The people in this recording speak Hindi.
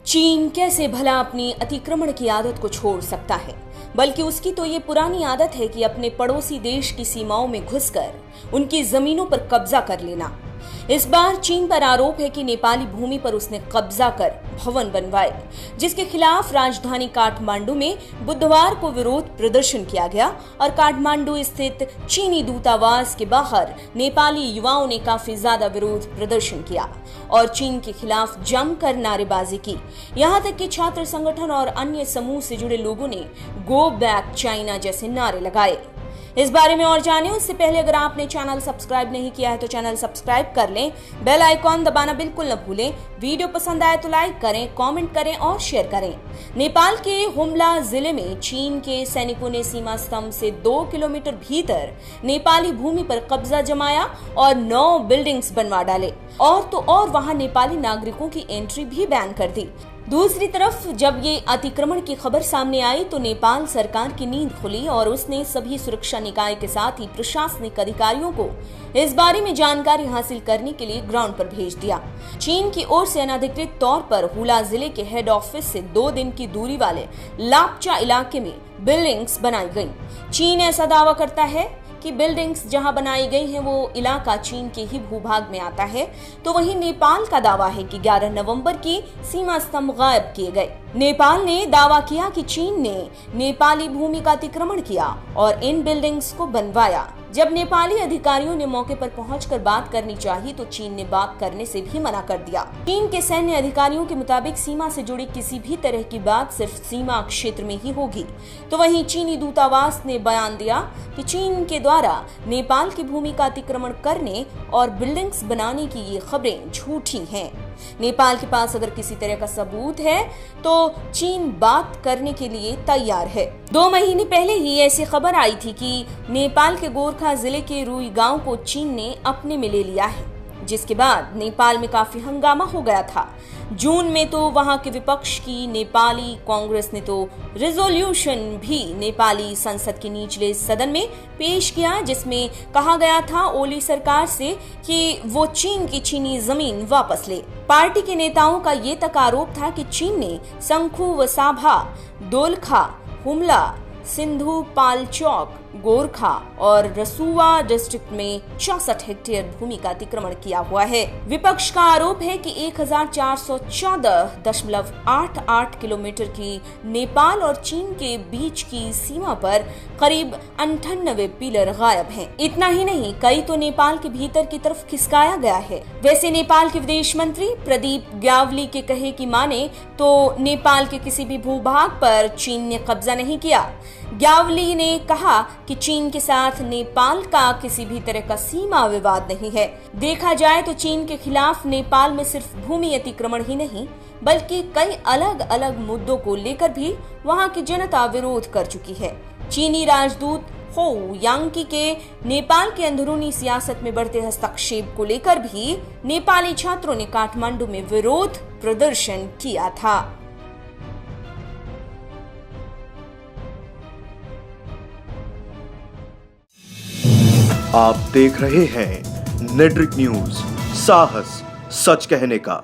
चीन कैसे भला अपनी अतिक्रमण की आदत को छोड़ सकता है, बल्कि उसकी तो ये पुरानी आदत है कि अपने पड़ोसी देश की सीमाओं में घुसकर उनकी जमीनों पर कब्जा कर लेना। इस बार चीन पर आरोप है कि नेपाली भूमि पर उसने कब्जा कर भवन बनवाए, जिसके खिलाफ राजधानी काठमांडू में बुधवार को विरोध प्रदर्शन किया गया और काठमांडू स्थित चीनी दूतावास के बाहर नेपाली युवाओं ने काफी ज्यादा विरोध प्रदर्शन किया और चीन के खिलाफ जमकर नारेबाजी की। यहां तक कि छात्र संगठन और अन्य समूह से जुड़े लोगों ने गो बैक चाइना जैसे नारे लगाए। इस बारे में और जानें उससे पहले अगर आपने चैनल सब्सक्राइब नहीं किया है तो चैनल सब्सक्राइब कर लें, बेल आइकॉन दबाना बिल्कुल न भूलें। वीडियो पसंद आए तो लाइक करें, कमेंट करें और शेयर करें। नेपाल के हुमला जिले में चीन के सैनिकों ने सीमा स्तंभ से 2 किलोमीटर भीतर नेपाली भूमि पर कब्जा जमाया और 9 बिल्डिंग्स बनवा डाले और वहां नेपाली नागरिकों की एंट्री भी बैन कर दी। दूसरी तरफ जब ये अतिक्रमण की खबर सामने आई तो नेपाल सरकार की नींद खुली और उसने सभी सुरक्षा निकाय के साथ ही प्रशासनिक अधिकारियों को इस बारे में जानकारी हासिल करने के लिए ग्राउंड पर भेज दिया। चीन की ओर से अनधिकृत तौर पर हुला जिले के हेड ऑफिस से 2 दिन की दूरी वाले लापचा इलाके में बिल्डिंग्स बनाई गई। चीन ऐसा दावा करता है कि बिल्डिंग्स जहां बनाई गई हैं वो इलाका चीन के ही भूभाग में आता है, तो वहीं नेपाल का दावा है कि 11 नवंबर की सीमा स्तंभ गायब किए गए। नेपाल ने दावा किया कि चीन ने नेपाली भूमि का अतिक्रमण किया और इन बिल्डिंग्स को बनवाया। जब नेपाली अधिकारियों ने मौके पर पहुंचकर बात करनी चाहिए तो चीन ने बात करने से भी मना कर दिया। चीन के सैन्य अधिकारियों के मुताबिक सीमा से जुड़ी किसी भी तरह की बात सिर्फ सीमा क्षेत्र में ही होगी। तो वहीं चीनी दूतावास ने बयान दिया कि चीन के द्वारा नेपाल की भूमि का अतिक्रमण करने और बिल्डिंग्स बनाने की ये खबरें झूठी हैं। नेपाल के पास अगर किसी तरह का सबूत है तो चीन बात करने के लिए तैयार है। 2 महीने पहले ही ऐसी खबर आई थी कि नेपाल के गोरखा जिले के रुई गांव को चीन ने अपने में ले लिया है, जिसके बाद नेपाल में काफी हंगामा हो गया था। जून में तो वहां के विपक्ष की नेपाली कांग्रेस ने तो रिजोल्यूशन भी नेपाली संसद के निचले सदन में पेश किया, जिसमें कहा गया था ओली सरकार से कि वो चीन की चीनी जमीन वापस ले। पार्टी के नेताओं का ये तक आरोप था कि चीन ने शंखु वसाभा, दोलखा, हुमला, सिंधु पालचौक, गोरखा और रसुआ डिस्ट्रिक्ट में 64 हेक्टेयर भूमि का अतिक्रमण किया हुआ है। विपक्ष का आरोप है कि 1414.88 किलोमीटर की नेपाल और चीन के बीच की सीमा पर करीब 98 पिलर गायब हैं। इतना ही नहीं, कई तो नेपाल के भीतर की तरफ खिसकाया गया है। वैसे नेपाल के विदेश मंत्री प्रदीप ग्यावली के कहे की माने तो नेपाल के किसी भी भूभाग पर चीन ने कब्जा नहीं किया। ग्यावली ने कहा कि चीन के साथ नेपाल का किसी भी तरह का सीमा विवाद नहीं है। देखा जाए तो चीन के खिलाफ नेपाल में सिर्फ भूमि अतिक्रमण ही नहीं बल्कि कई अलग अलग मुद्दों को लेकर भी वहां की जनता विरोध कर चुकी है। चीनी राजदूत हो यांकी के नेपाल के अंदरूनी सियासत में बढ़ते हस्तक्षेप को लेकर भी नेपाली छात्रों ने काठमांडू में विरोध प्रदर्शन किया था। आप देख रहे हैं नेट्रिक न्यूज, साहस सच कहने का।